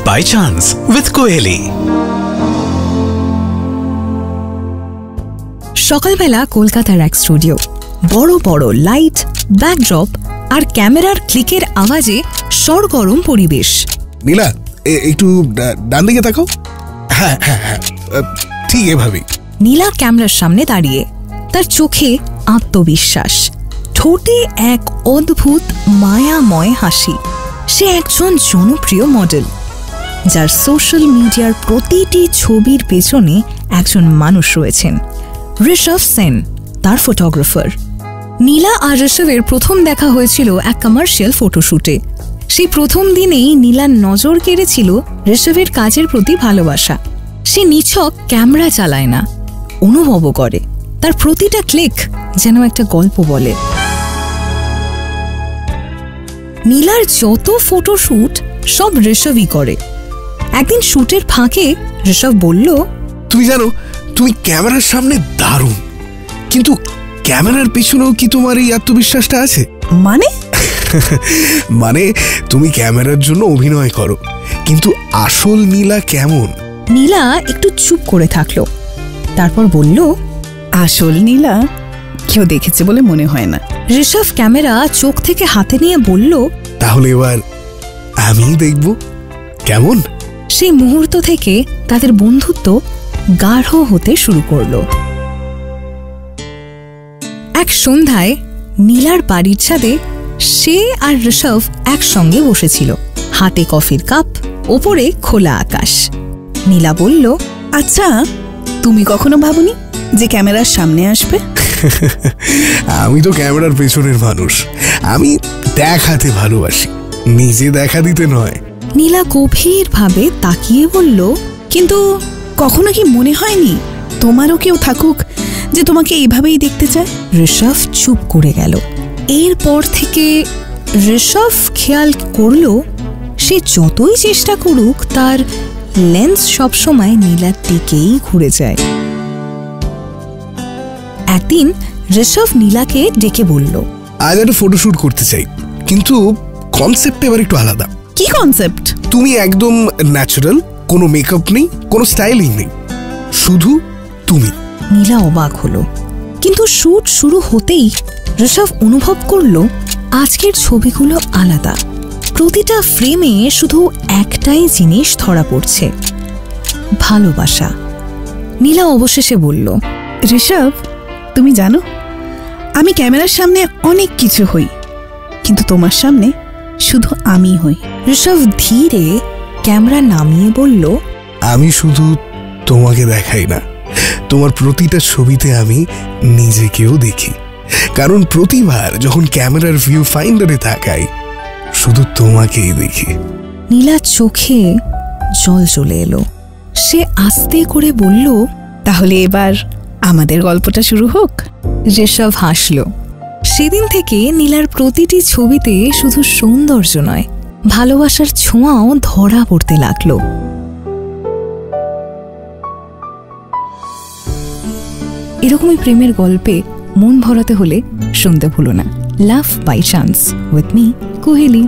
by Chance with Koeli. সকালবেলা কলকাতার এক স্টুডিও, বড় বড় লাইট, ব্যাকড্রপ আর ক্যামেরার ক্লিকের আওয়াজে সরগরম পরিবেশ। নীলা, একটু ডান দিকে তাকাও। হ্যাঁ হ্যাঁ হ্যাঁ, ঠিক এভাবেই। নীলা ক্যামেরার সামনে দাঁড়িয়ে, তার চোখে আত্মবিশ্বাস, ঠোঁটে এক অদ্ভুত মায়াময় হাসি। সে একজন জনপ্রিয় মডেল, যার সোশ্যাল মিডিয়ার প্রতিটি ছবির পেছনে একজন মানুষ রয়েছেন। ঋষভ সেন তার ফটোগ্রাফার। নীলা আর ঋষভের প্রথম দেখা হয়েছিল এক কমার্শিয়াল ফটোশুটে। সেই প্রথম দিনেই নীলার নজর কেড়েছিল ঋষভের কাজের প্রতি ভালোবাসা। সে নিছক ক্যামেরা চালায় না, অনুভব করে। তার প্রতিটা ক্লিক যেন একটা গল্প বলে। নীলার যত ফটোশুট সব ঋষভই করে। একদিন শুটের ফাঁকে ঋষভ বলল, তুমি জানো, তুমি ক্যামেরার সামনে দারুণ, কিন্তু ক্যামেরার পিছনেও কি তোমার এই আত্মবিশ্বাসটা আছে? মানে তুমি ক্যামেরার জন্য অভিনয় করো, কিন্তু আসল নীলা কেমন? নীলা একটু চুপ করে থাকলো, তারপর বলল, আসল নীলা কেউ দেখেছে বলে মনে হয় না। ঋষভ ক্যামেরা চোখ থেকে হাতে নিয়ে বলল, তাহলে এবার আমি দেখব কেমন। সেই মুহূর্ত থেকে তাদের বন্ধুত্ব গাঢ় হতে শুরু করলো। এক সন্ধ্যায় নীলার বাড়ির ছাদে সে আর ঋষভ একসঙ্গে বসেছিল, হাতে কফির কাপ, ওপরে খোলা আকাশ। নীলা বলল, আচ্ছা, তুমি কখনো ভাবনি যে ক্যামেরার সামনে আসবে? আমি তো ক্যামেরার পেছনের মানুষ, আমি দেখাতে ভালোবাসি, নিজে দেখা দিতে নয়। নীলা গভীরভাবে তাকিয়ে বলল, কিন্তু কখনো কি মনে হয়নি তোমারও কেউ থাকুক যে তোমাকে এইভাবেই দেখতে চায়? ঋষভ চুপ করে গেল। এরপর থেকে ঋষভ খেয়াল করল, সে যতই চেষ্টা করুক তার লেন্স সবসময় নীলার দিকেই ঘুরে যায়। একদিন ঋষভ নীলাকে ডেকে বলল, আজ একটা ফটোশুট করতে চাই, কিন্তু কনসেপ্ট এবার একটু আলাদা। কি কনসেপ্ট? তুমি একদম ন্যাচারাল, কোনো মেকআপ নেই, কোনো স্টাইলিং নেই, শুধু তুমি। নীলা অবাক হলো, কিন্তু শুট শুরু হতেই ঋষভ অনুভব করল আজকের ছবিগুলো আলাদা। প্রতিটা ফ্রেমে শুধু একটাই জিনিস ধরা পড়ছে, ভালোবাসা। নীলা অবশেষে বলল, ঋষভ, তুমি জানো, আমি ক্যামেরার সামনে অনেক কিছু হই, কিন্তু তোমার সামনে শুধু আমি হই। ঋষভ ধীরে ক্যামেরা নামিয়ে বলল, আমি শুধু তোমাকে দেখাই না, তোমার প্রতিটা ছবিতে আমি নিজেকেও দেখি। কারণ প্রতিবার যখন ক্যামেরার ভিউ ফাইন্ডারে তাকাই, শুধু তোমাকেই দেখি। নীলার চোখে জল চলে এলো। সে আস্তে করে বলল, তাহলে এবার আমাদের গল্পটা শুরু হোক। ঋষভ হাসল। সেদিন থেকে নীলার প্রতিটি ছবিতে শুধু সৌন্দর্য নয়, ভালোবাসার ছোঁয়াও ধরা পড়তে লাগলো। এরকমই প্রেমের গল্পে মন ভরাতে হলে শুনতে ভুলো না love by chance with me Kohli.